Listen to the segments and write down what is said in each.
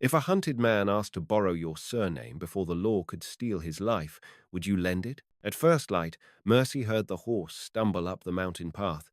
If a hunted man asked to borrow your surname before the law could steal his life, would you lend it? At first light, Mercy heard the horse stumble up the mountain path.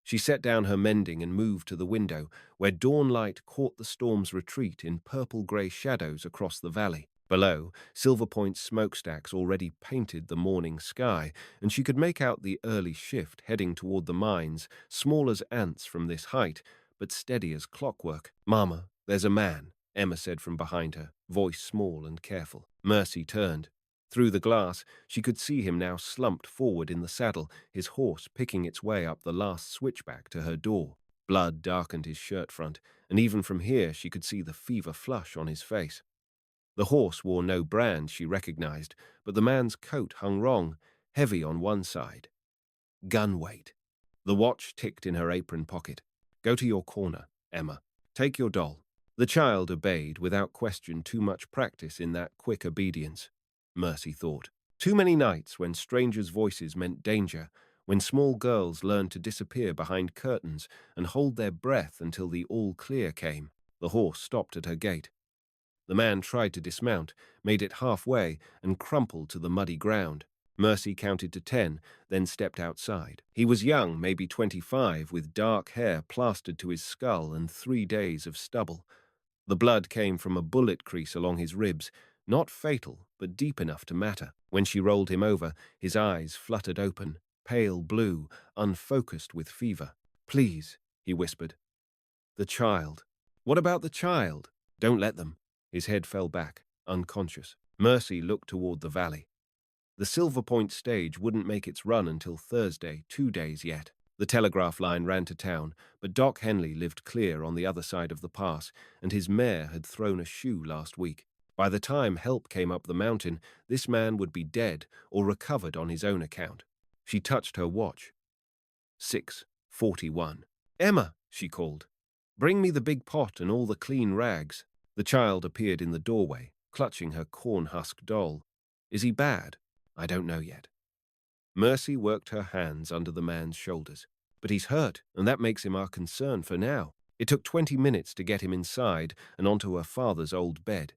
She set down her mending and moved to the window, where dawn light caught the storm's retreat in purple-grey shadows across the valley. Below, Silver Point's smokestacks already painted the morning sky, and she could make out the early shift heading toward the mines, small as ants from this height, but steady as clockwork. "Mama, there's a man," Emma said from behind her, voice small and careful. Mercy turned. Through the glass, she could see him now slumped forward in the saddle, his horse picking its way up the last switchback to her door. Blood darkened his shirt front, and even from here she could see the fever flush on his face. The horse wore no brand she recognized, but the man's coat hung wrong, heavy on one side. Gun weight. The watch ticked in her apron pocket. "Go to your corner, Emma. Take your doll." The child obeyed, without question too much practice in that quick obedience. Mercy thought. Too many nights when strangers' voices meant danger, when small girls learned to disappear behind curtains and hold their breath until the all clear came. The horse stopped at her gate. The man tried to dismount, made it halfway, and crumpled to the muddy ground. Mercy counted to 10, then stepped outside. He was young, maybe 25, with dark hair plastered to his skull and 3 days of stubble. The blood came from a bullet crease along his ribs, not fatal, but deep enough to matter. When she rolled him over, his eyes fluttered open, pale blue, unfocused with fever. "Please," he whispered. "The child." "What about the child?" "Don't let them." His head fell back, unconscious. Mercy looked toward the valley. The Silver Point stage wouldn't make its run until Thursday, 2 days yet. The telegraph line ran to town, but Doc Henley lived clear on the other side of the pass, and his mare had thrown a shoe last week. By the time help came up the mountain, this man would be dead or recovered on his own account. She touched her watch. 6:41. "Emma," she called. "Bring me the big pot and all the clean rags." The child appeared in the doorway, clutching her corn-husk doll. "Is he bad?" "I don't know yet." Mercy worked her hands under the man's shoulders. "But he's hurt, and that makes him our concern for now." It took 20 minutes to get him inside and onto her father's old bed.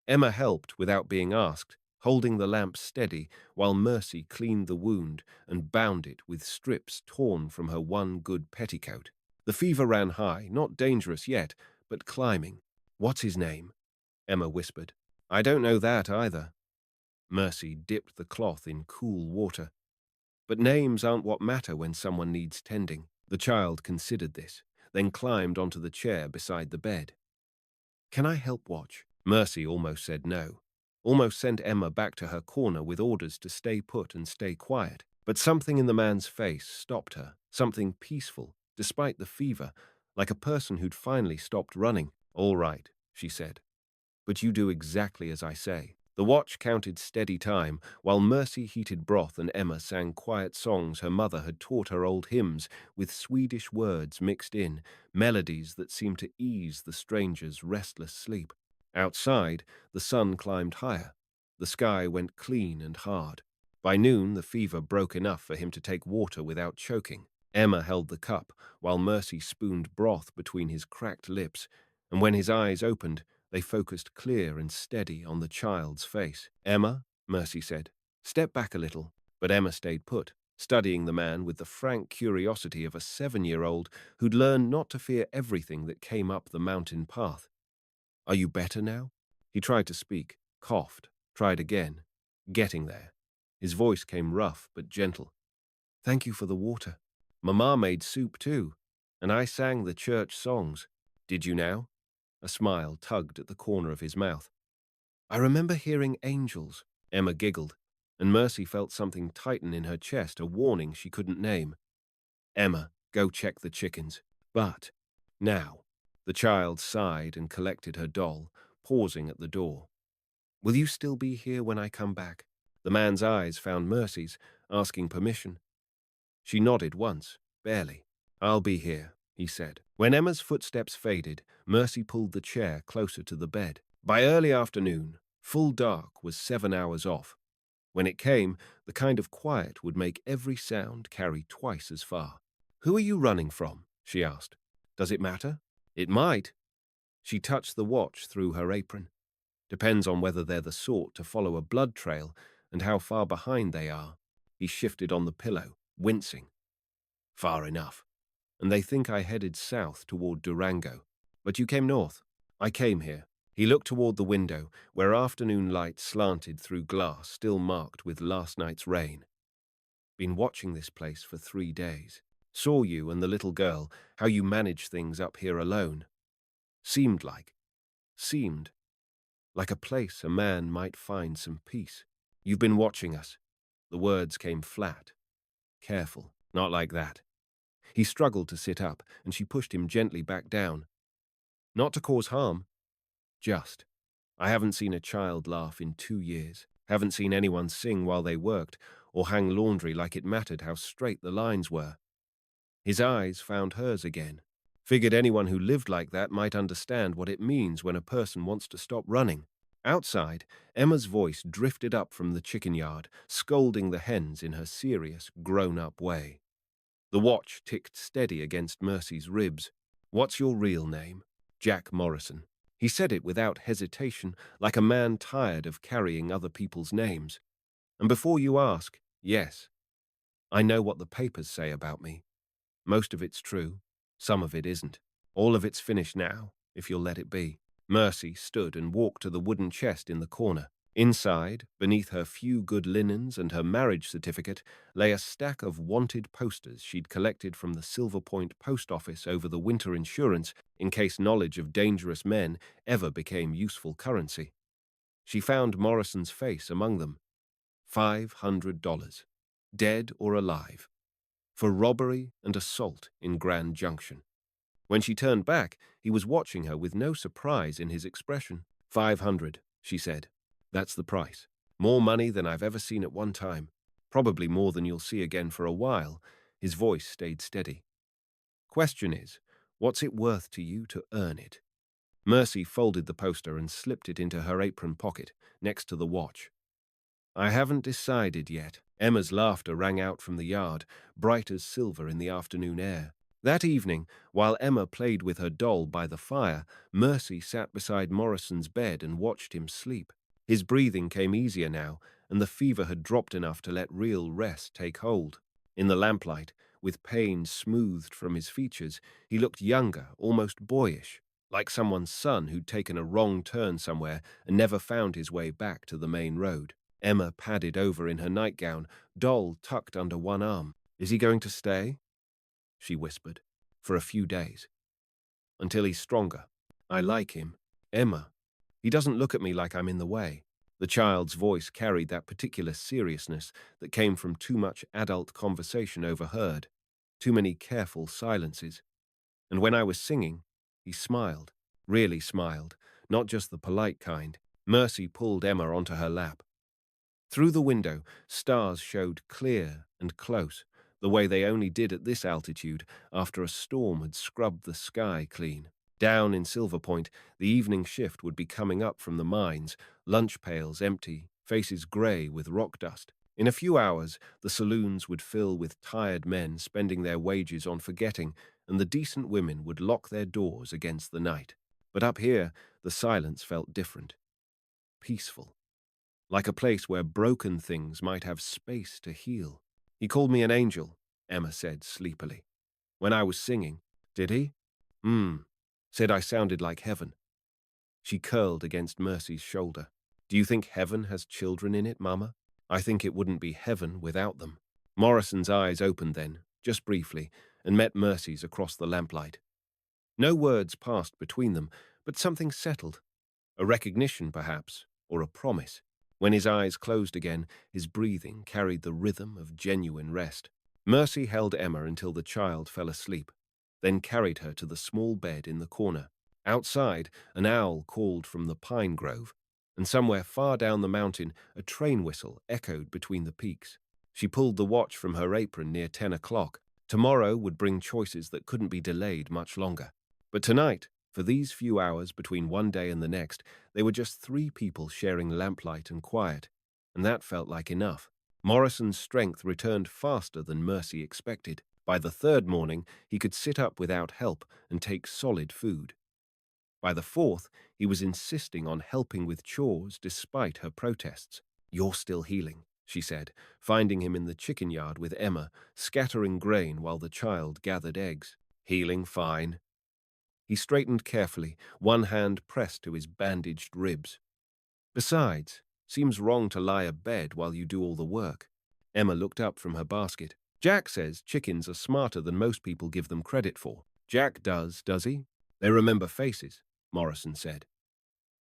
Emma helped without being asked, holding the lamp steady while Mercy cleaned the wound and bound it with strips torn from her one good petticoat. The fever ran high, not dangerous yet, but climbing. "What's his name?" Emma whispered. "I don't know that either." Mercy dipped the cloth in cool water. "But names aren't what matter when someone needs tending." The child considered this, then climbed onto the chair beside the bed. "Can I help watch?" Mercy almost said no, almost sent Emma back to her corner with orders to stay put and stay quiet. But something in the man's face stopped her, something peaceful, despite the fever, like a person who'd finally stopped running. "All right," she said. "But you do exactly as I say." The watch counted steady time, while Mercy heated broth and Emma sang quiet songs her mother had taught her, old hymns with Swedish words mixed in, melodies that seemed to ease the stranger's restless sleep. Outside, the sun climbed higher. The sky went clean and hard. By noon, the fever broke enough for him to take water without choking. Emma held the cup, while Mercy spooned broth between his cracked lips, and when his eyes opened, they focused clear and steady on the child's face. "Emma," Mercy said, "step back a little." But Emma stayed put, studying the man with the frank curiosity of a 7-year-old who'd learned not to fear everything that came up the mountain path. "Are you better now?" He tried to speak, coughed, tried again. Getting there. His voice came rough but gentle. "Thank you for the water. Mama made soup too, and I sang the church songs. Did you now?" A smile tugged at the corner of his mouth. "I remember hearing angels." Emma giggled, and Mercy felt something tighten in her chest, a warning she couldn't name. "Emma, go check the chickens." "But now." The child sighed and collected her doll, pausing at the door. "Will you still be here when I come back?" The man's eyes found Mercy's, asking permission. She nodded once, barely. "I'll be here," he said. When Emma's footsteps faded, Mercy pulled the chair closer to the bed. By early afternoon, full dark was 7 hours off. When it came, the kind of quiet would make every sound carry twice as far. "Who are you running from?" she asked. "Does it matter?" "It might." She touched the watch through her apron. Depends on whether they're the sort to follow a blood trail and how far behind they are. He shifted on the pillow, wincing. Far enough. And they think I headed south toward Durango. But you came north. I came here. He looked toward the window, where afternoon light slanted through glass still marked with last night's rain. Been watching this place for 3 days. Saw you and the little girl, how you manage things up here alone. Seemed like a place a man might find some peace. You've been watching us. The words came flat. Careful, not like that. He struggled to sit up, and she pushed him gently back down. Not to cause harm. Just. I haven't seen a child laugh in 2 years. Haven't seen anyone sing while they worked, or hang laundry like it mattered how straight the lines were. His eyes found hers again. Figured anyone who lived like that might understand what it means when a person wants to stop running. Outside, Emma's voice drifted up from the chicken yard, scolding the hens in her serious, grown-up way. The watch ticked steady against Mercy's ribs. What's your real name? Jack Morrison. He said it without hesitation, like a man tired of carrying other people's names. And before you ask, yes. I know what the papers say about me. Most of it's true. Some of it isn't. All of it's finished now, if you'll let it be. Mercy stood and walked to the wooden chest in the corner. Inside, beneath her few good linens and her marriage certificate, lay a stack of wanted posters she'd collected from the Silver Point post office over the winter insurance in case knowledge of dangerous men ever became useful currency. She found Morrison's face among them. $500. Dead or alive. For robbery and assault in Grand Junction. When she turned back, he was watching her with no surprise in his expression. 500, she said. That's the price. More money than I've ever seen at one time. Probably more than you'll see again for a while. His voice stayed steady. Question is, what's it worth to you to earn it? Mercy folded the poster and slipped it into her apron pocket, next to the watch. I haven't decided yet. Emma's laughter rang out from the yard, bright as silver in the afternoon air. That evening, while Emma played with her doll by the fire, Mercy sat beside Morrison's bed and watched him sleep. His breathing came easier now, and the fever had dropped enough to let real rest take hold. In the lamplight, with pain smoothed from his features, he looked younger, almost boyish, like someone's son who'd taken a wrong turn somewhere and never found his way back to the main road. Emma padded over in her nightgown, doll tucked under one arm. Is he going to stay? She whispered. For a few days. Until he's stronger. I like him. Emma. He doesn't look at me like I'm in the way. The child's voice carried that particular seriousness that came from too much adult conversation overheard, too many careful silences. And when I was singing, he smiled, really smiled, not just the polite kind. Mercy pulled Emma onto her lap. Through the window, stars showed clear and close, the way they only did at this altitude after a storm had scrubbed the sky clean. Down in Silver Point, the evening shift would be coming up from the mines, lunch pails empty, faces grey with rock dust. In a few hours, the saloons would fill with tired men spending their wages on forgetting, and the decent women would lock their doors against the night. But up here, the silence felt different. Peaceful. Like a place where broken things might have space to heal. He called me an angel, Emma said sleepily. When I was singing. Did he? Said I sounded like heaven. She curled against Mercy's shoulder. Do you think heaven has children in it, Mama? I think it wouldn't be heaven without them. Morrison's eyes opened then, just briefly, and met Mercy's across the lamplight. No words passed between them, but something settled. A recognition, perhaps, or a promise. When his eyes closed again, his breathing carried the rhythm of genuine rest. Mercy held Emma until the child fell asleep, then carried her to the small bed in the corner. Outside, an owl called from the pine grove, and somewhere far down the mountain, a train whistle echoed between the peaks. She pulled the watch from her apron near 10 o'clock. Tomorrow would bring choices that couldn't be delayed much longer. But tonight, for these few hours between one day and the next, they were just 3 people sharing lamplight and quiet, and that felt like enough. Morrison's strength returned faster than Mercy expected. By the 3rd morning, he could sit up without help and take solid food. By the fourth, he was insisting on helping with chores despite her protests. "You're still healing," she said, finding him in the chicken yard with Emma, scattering grain while the child gathered eggs. "Healing fine." He straightened carefully, one hand pressed to his bandaged ribs. "Besides, seems wrong to lie abed while you do all the work." Emma looked up from her basket. "Jack says chickens are smarter than most people give them credit for." "Jack does he?" "They remember faces," Morrison said.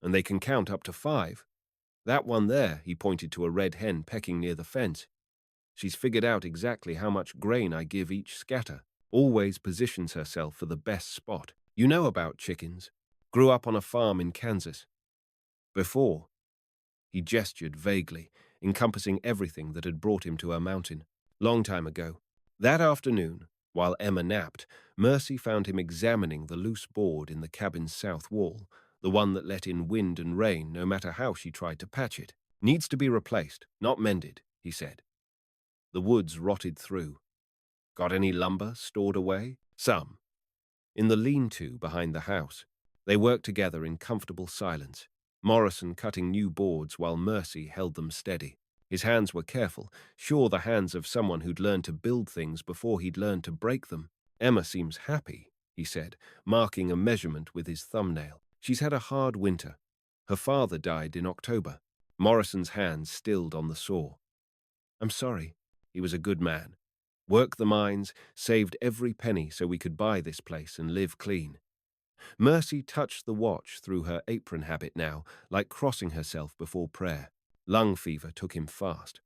"And they can count up to 5. That one there," he pointed to a red hen pecking near the fence. "She's figured out exactly how much grain I give each scatter. Always positions herself for the best spot. You know about chickens. Grew up on a farm in Kansas." "Before?" He gestured vaguely, encompassing everything that had brought him to our mountain. "Long time ago." That afternoon, while Emma napped, Mercy found him examining the loose board in the cabin's south wall, the one that let in wind and rain no matter how she tried to patch it. "Needs to be replaced, not mended," he said. "The wood's rotted through." "Got any lumber stored away?" "Some." In the lean-to behind the house, they worked together in comfortable silence, Morrison cutting new boards while Mercy held them steady. His hands were careful, sure the hands of someone who'd learned to build things before he'd learned to break them. "Emma seems happy," he said, marking a measurement with his thumbnail. "She's had a hard winter. Her father died in October." Morrison's hands stilled on the saw. "I'm sorry. He was a good man. Worked the mines, saved every penny so we could buy this place and live clean." Mercy touched the watch through her apron habit now, like crossing herself before prayer. "Lung fever took him fast.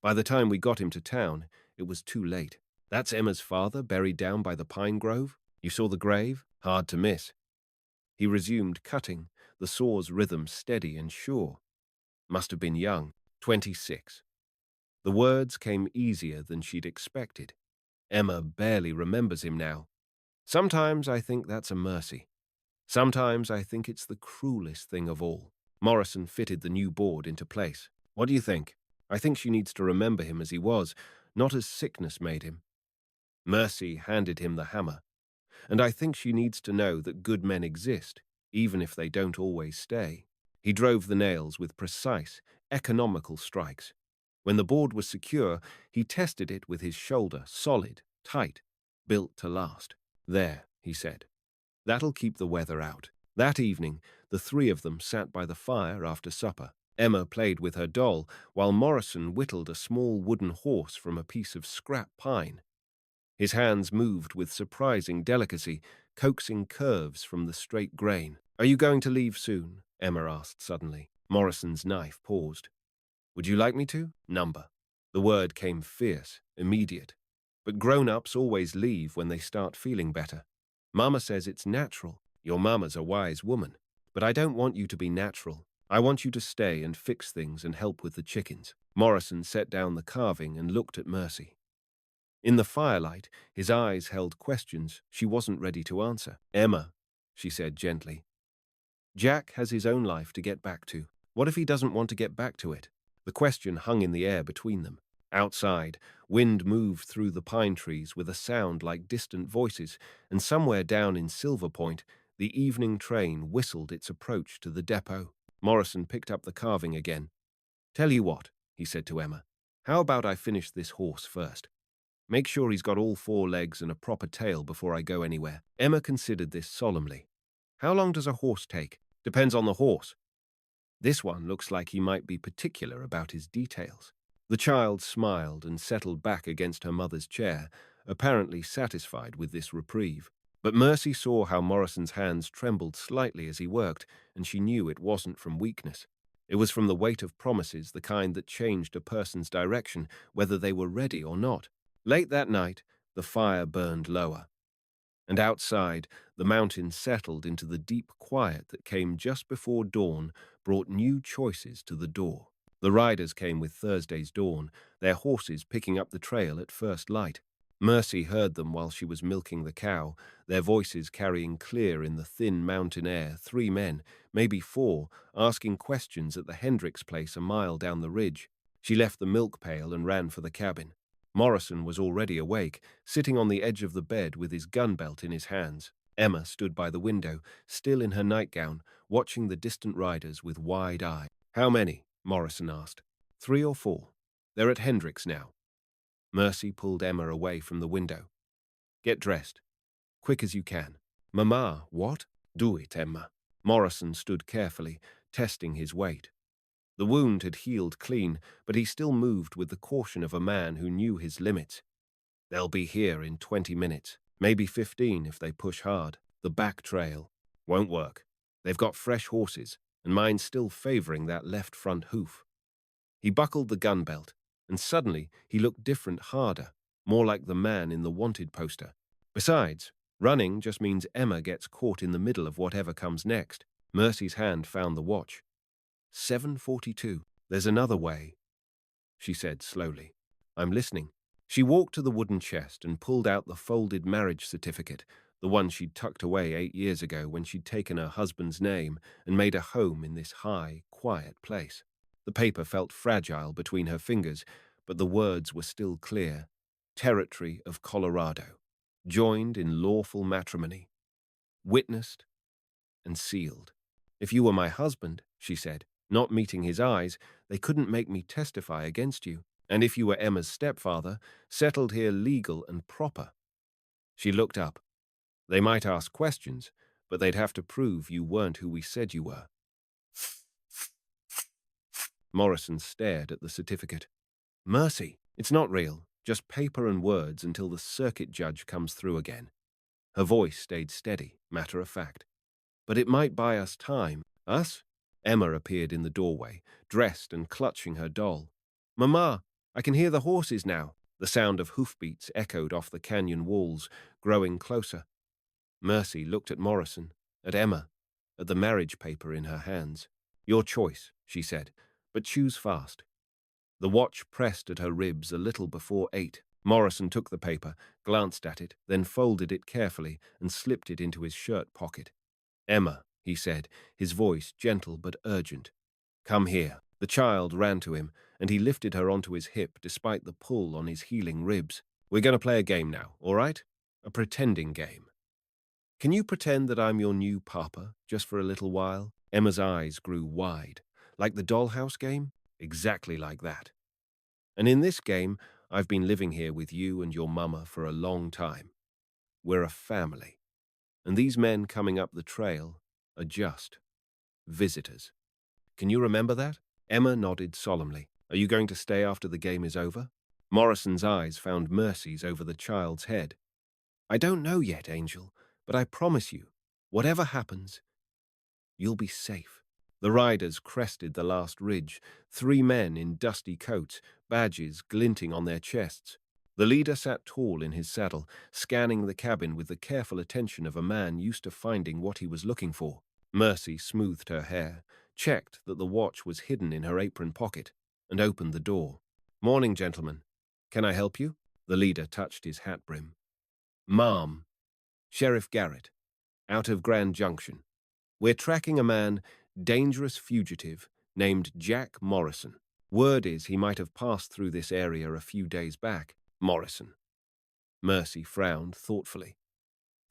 By the time we got him to town, it was too late." "That's Emma's father buried down by the pine grove? You saw the grave? Hard to miss." He resumed cutting, the saw's rhythm steady and sure. "Must have been young, 26. The words came easier than she'd expected. "Emma barely remembers him now. Sometimes I think that's a mercy. Sometimes I think it's the cruelest thing of all." Morrison fitted the new board into place. "What do you think?" "I think she needs to remember him as he was, not as sickness made him." Mercy handed him the hammer. "And I think she needs to know that good men exist, even if they don't always stay." He drove the nails with precise, economical strikes. When the board was secure, he tested it with his shoulder, solid, tight, built to last. "There," he said. "That'll keep the weather out." That evening, the three of them sat by the fire after supper. Emma played with her doll, while Morrison whittled a small wooden horse from a piece of scrap pine. His hands moved with surprising delicacy, coaxing curves from the straight grain. "Are you going to leave soon?" Emma asked suddenly. Morrison's knife paused. "Would you like me to?" "Number." The word came fierce, immediate. "But grown-ups always leave when they start feeling better. Mama says it's natural. Your mama's a wise woman. But I don't want you to be natural. I want you to stay and fix things and help with the chickens." Morrison set down the carving and looked at Mercy. In the firelight, his eyes held questions she wasn't ready to answer. "Emma," she said gently, "Jack has his own life to get back to. What if he doesn't want to get back to it?" The question hung in the air between them. Outside, wind moved through the pine trees with a sound like distant voices, and somewhere down in Silver Point, the evening train whistled its approach to the depot. Morrison picked up the carving again. "Tell you what," he said to Emma, "how about I finish this horse first? Make sure he's got all 4 legs and a proper tail before I go anywhere." Emma considered this solemnly. "How long does a horse take?" "Depends on the horse. This one looks like he might be particular about his details." The child smiled and settled back against her mother's chair, apparently satisfied with this reprieve. But Mercy saw how Morrison's hands trembled slightly as he worked, and she knew it wasn't from weakness. It was from the weight of promises, the kind that changed a person's direction, whether they were ready or not. Late that night, the fire burned lower. And outside, the mountain settled into the deep quiet that came just before dawn, brought new choices to the door. The riders came with Thursday's dawn, their horses picking up the trail at first light. Mercy heard them while she was milking the cow, their voices carrying clear in the thin mountain air, 3 men, maybe 4, asking questions at the Hendricks place a mile down the ridge. She left the milk pail and ran for the cabin. Morrison was already awake, sitting on the edge of the bed with his gun belt in his hands. Emma stood by the window, still in her nightgown, watching the distant riders with wide eyes. How many? Morrison asked. 3 or 4. They're at Hendrick's now. Mercy pulled Emma away from the window. Get dressed. Quick as you can. Mama, what? Do it, Emma. Morrison stood carefully, testing his weight. The wound had healed clean, but he still moved with the caution of a man who knew his limits. They'll be here in 20 minutes, maybe 15 if they push hard. The back trail won't work. They've got fresh horses, and mine's still favoring that left front hoof. He buckled the gun belt, and suddenly he looked different, harder, more like the man in the wanted poster. Besides, running just means Emma gets caught in the middle of whatever comes next. Mercy's hand found the watch. 7:42. There's another way, she said slowly. I'm listening. She walked to the wooden chest and pulled out the folded marriage certificate, the one she'd tucked away 8 years ago when she'd taken her husband's name and made a home in this high, quiet place. The paper felt fragile between her fingers, but the words were still clear. Territory of Colorado. Joined in lawful matrimony. Witnessed and sealed. If you were my husband, she said, not meeting his eyes, they couldn't make me testify against you. And if you were Emma's stepfather, settled here legal and proper. She looked up. They might ask questions, but they'd have to prove you weren't who we said you were. Morrison stared at the certificate. Mercy, it's not real, just paper and words until the circuit judge comes through again. Her voice stayed steady, matter of fact. But it might buy us time. Us? Emma appeared in the doorway, dressed and clutching her doll. Mama, I can hear the horses now. The sound of hoofbeats echoed off the canyon walls, growing closer. Mercy looked at Morrison, at Emma, at the marriage paper in her hands. Your choice, she said, but choose fast. The watch pressed at her ribs a little before 8. Morrison took the paper, glanced at it, then folded it carefully and slipped it into his shirt pocket. Emma, he said, his voice gentle but urgent. Come here. The child ran to him, and he lifted her onto his hip despite the pull on his healing ribs. We're going to play a game now, all right? A pretending game. Can you pretend that I'm your new papa, just for a little while? Emma's eyes grew wide. Like the dollhouse game? Exactly like that. And in this game, I've been living here with you and your mama for a long time. We're a family. And these men coming up the trail are just visitors. Can you remember that? Emma nodded solemnly. Are you going to stay after the game is over? Morrison's eyes found Mercy's over the child's head. I don't know yet, Angel, but I promise you, whatever happens, you'll be safe. The riders crested the last ridge, 3 men in dusty coats, badges glinting on their chests. The leader sat tall in his saddle, scanning the cabin with the careful attention of a man used to finding what he was looking for. Mercy smoothed her hair, checked that the watch was hidden in her apron pocket, and opened the door. Morning, gentlemen. Can I help you? The leader touched his hat brim. Ma'am. Sheriff Garrett, out of Grand Junction. We're tracking a man, dangerous fugitive, named Jack Morrison. Word is he might have passed through this area a few days back. Morrison. Mercy frowned thoughtfully.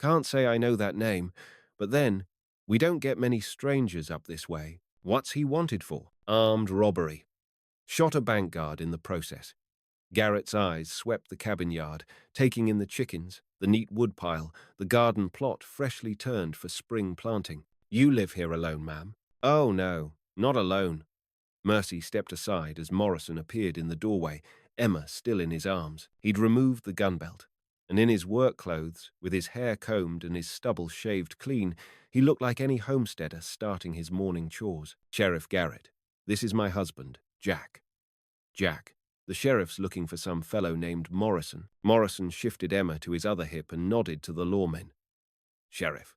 Can't say I know that name, but then, we don't get many strangers up this way. What's he wanted for? Armed robbery. Shot a bank guard in the process. Garrett's eyes swept the cabin yard, taking in the chickens, the neat woodpile, the garden plot freshly turned for spring planting. You live here alone, ma'am? Oh, no, not alone. Mercy stepped aside as Morrison appeared in the doorway, Emma still in his arms. He'd removed the gun belt, and in his work clothes, with his hair combed and his stubble shaved clean, he looked like any homesteader starting his morning chores. Sheriff Garrett, this is my husband, Jack. Jack. The sheriff's looking for some fellow named Morrison. Morrison shifted Emma to his other hip and nodded to the lawmen. Sheriff.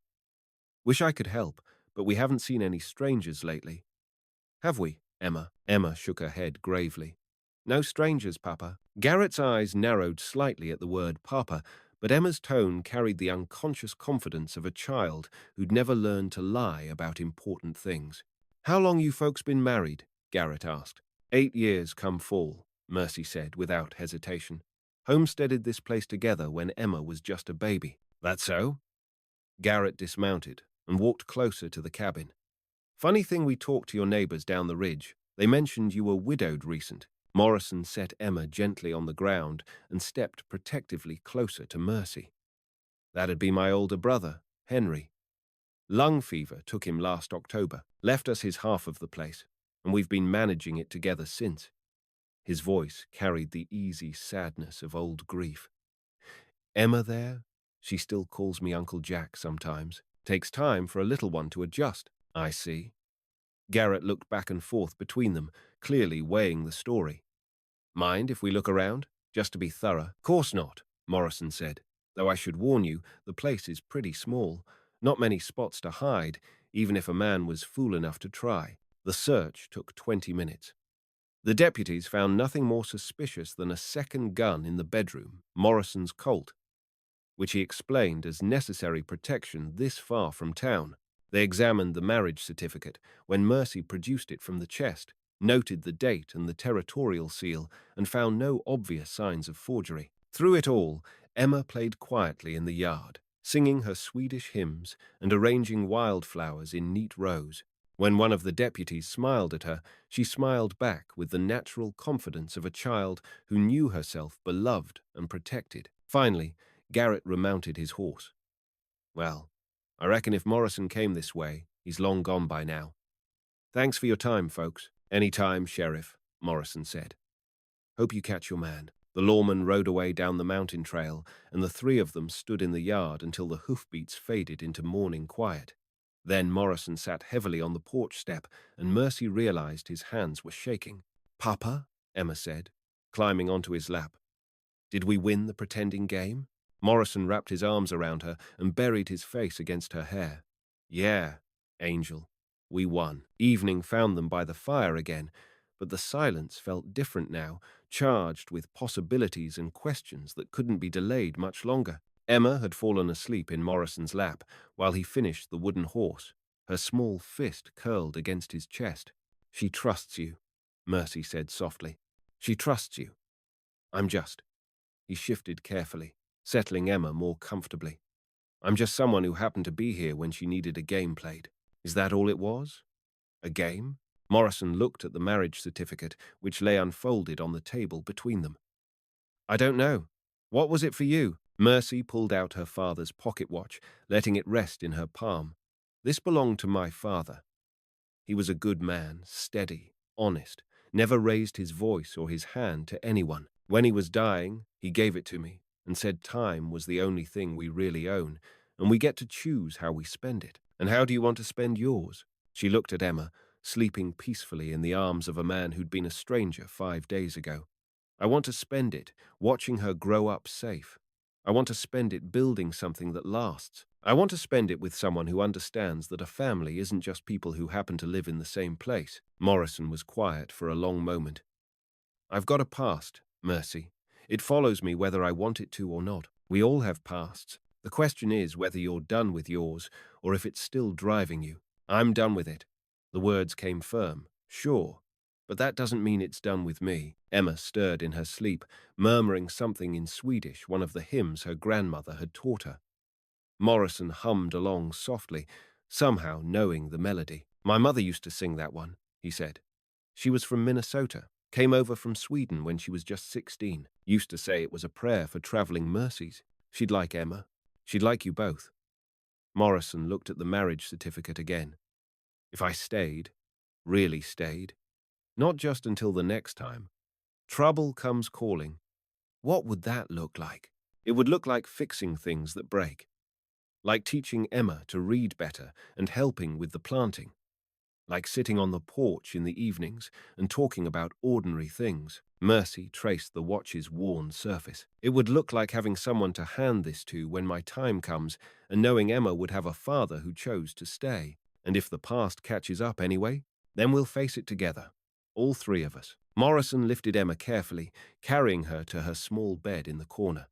Wish I could help, but we haven't seen any strangers lately. Have we, Emma? Emma shook her head gravely. No strangers, Papa. Garrett's eyes narrowed slightly at the word Papa, but Emma's tone carried the unconscious confidence of a child who'd never learned to lie about important things. How long you folks been married? Garrett asked. 8 years come fall, Mercy said without hesitation. Homesteaded this place together when Emma was just a baby. That so? Garrett dismounted and walked closer to the cabin. Funny thing we talked to your neighbors down the ridge. They mentioned you were widowed recent. Morrison set Emma gently on the ground and stepped protectively closer to Mercy. That'd be my older brother, Henry. Lung fever took him last October, left us his half of the place, and we've been managing it together since. His voice carried the easy sadness of old grief. Emma there? She still calls me Uncle Jack sometimes. Takes time for a little one to adjust, I see. Garrett looked back and forth between them, clearly weighing the story. Mind if we look around? Just to be thorough. Course not, Morrison said. Though I should warn you, the place is pretty small. Not many spots to hide, even if a man was fool enough to try. The search took 20 minutes. The deputies found nothing more suspicious than a second gun in the bedroom, Morrison's Colt, which he explained as necessary protection this far from town. They examined the marriage certificate when Mercy produced it from the chest, noted the date and the territorial seal, and found no obvious signs of forgery. Through it all, Emma played quietly in the yard, singing her Swedish hymns and arranging wildflowers in neat rows. When one of the deputies smiled at her, she smiled back with the natural confidence of a child who knew herself beloved and protected. Finally, Garrett remounted his horse. Well, I reckon if Morrison came this way, he's long gone by now. Thanks for your time, folks. Any time, Sheriff, Morrison said. Hope you catch your man. The lawman rode away down the mountain trail, and the three of them stood in the yard until the hoofbeats faded into morning quiet. Then Morrison sat heavily on the porch step, and Mercy realized his hands were shaking. Papa, Emma said, climbing onto his lap. Did we win the pretending game? Morrison wrapped his arms around her and buried his face against her hair. Yeah, Angel, we won. Evening found them by the fire again, but the silence felt different now, charged with possibilities and questions that couldn't be delayed much longer. Emma had fallen asleep in Morrison's lap while he finished the wooden horse, her small fist curled against his chest. She trusts you, Mercy said softly. She trusts you. I'm just. He shifted carefully, settling Emma more comfortably. I'm just someone who happened to be here when she needed a game played. Is that all it was? A game? Morrison looked at the marriage certificate, which lay unfolded on the table between them. I don't know. What was it for you? Mercy pulled out her father's pocket watch, letting it rest in her palm. This belonged to my father. He was a good man, steady, honest, never raised his voice or his hand to anyone. When he was dying, he gave it to me and said time was the only thing we really own, and we get to choose how we spend it. And how do you want to spend yours? She looked at Emma, sleeping peacefully in the arms of a man who'd been a stranger 5 days ago. I want to spend it watching her grow up safe. I want to spend it building something that lasts. I want to spend it with someone who understands that a family isn't just people who happen to live in the same place. Morrison was quiet for a long moment. I've got a past, Mercy. It follows me whether I want it to or not. We all have pasts. The question is whether you're done with yours or if it's still driving you. I'm done with it. The words came firm. Sure. But that doesn't mean it's done with me. Emma stirred in her sleep, murmuring something in Swedish, one of the hymns her grandmother had taught her. Morrison hummed along softly, somehow knowing the melody. My mother used to sing that one, he said. She was from Minnesota, came over from Sweden when she was just 16. Used to say it was a prayer for traveling mercies. She'd like Emma. She'd like you both. Morrison looked at the marriage certificate again. If I stayed, really stayed, not just until the next time, trouble comes calling, what would that look like? It would look like fixing things that break, like teaching Emma to read better and helping with the planting, like sitting on the porch in the evenings and talking about ordinary things. Mercy traced the watch's worn surface. It would look like having someone to hand this to when my time comes and knowing Emma would have a father who chose to stay. And if the past catches up anyway, then we'll face it together. All three of us. Morrison lifted Emma carefully, carrying her to her small bed in the corner.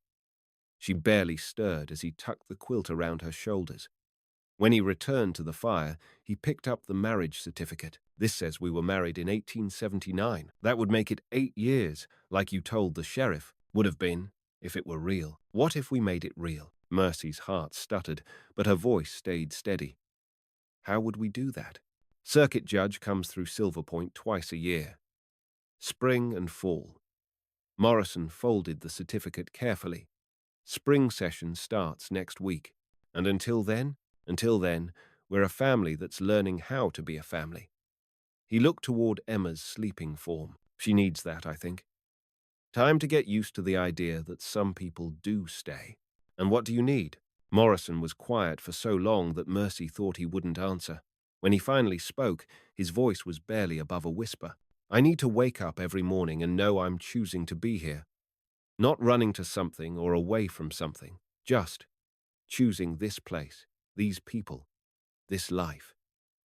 She barely stirred as he tucked the quilt around her shoulders. When he returned to the fire, he picked up the marriage certificate. This says we were married in 1879. That would make it 8 years, like you told the sheriff. Would have been, if it were real. What if we made it real? Mercy's heart stuttered, but her voice stayed steady. How would we do that? Circuit judge comes through Silver Point twice a year. Spring and fall. Morrison folded the certificate carefully. Spring session starts next week. And until then, we're a family that's learning how to be a family. He looked toward Emma's sleeping form. She needs that, I think. Time to get used to the idea that some people do stay. And what do you need? Morrison was quiet for so long that Mercy thought he wouldn't answer. When he finally spoke, his voice was barely above a whisper. I need to wake up every morning and know I'm choosing to be here. Not running to something or away from something. Just choosing this place, these people, this life.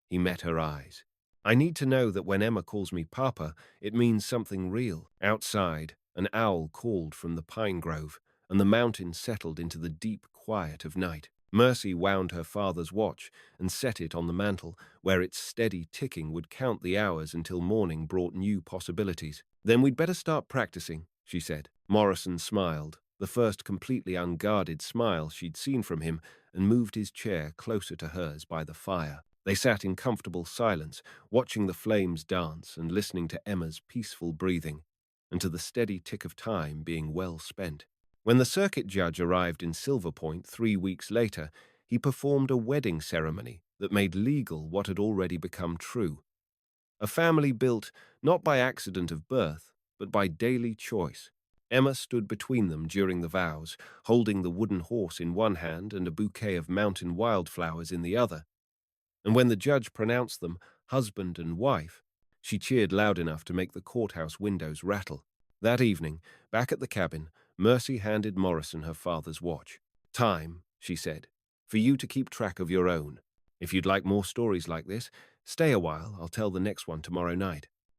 He met her eyes. I need to know that when Emma calls me Papa, it means something real. Outside, an owl called from the pine grove, and the mountain settled into the deep quiet of night. Mercy wound her father's watch and set it on the mantel, where its steady ticking would count the hours until morning brought new possibilities. Then we'd better start practicing, she said. Morrison smiled, the first completely unguarded smile she'd seen from him, and moved his chair closer to hers by the fire. They sat in comfortable silence, watching the flames dance and listening to Emma's peaceful breathing, and to the steady tick of time being well spent. When the circuit judge arrived in Silver Point 3 weeks later, he performed a wedding ceremony that made legal what had already become true. A family built not by accident of birth, but by daily choice. Emma stood between them during the vows, holding the wooden horse in one hand and a bouquet of mountain wildflowers in the other. And when the judge pronounced them husband and wife, she cheered loud enough to make the courthouse windows rattle. That evening, back at the cabin, Mercy handed Morrison her father's watch. Time, she said, for you to keep track of your own. If you'd like more stories like this, stay a while. I'll tell the next one tomorrow night.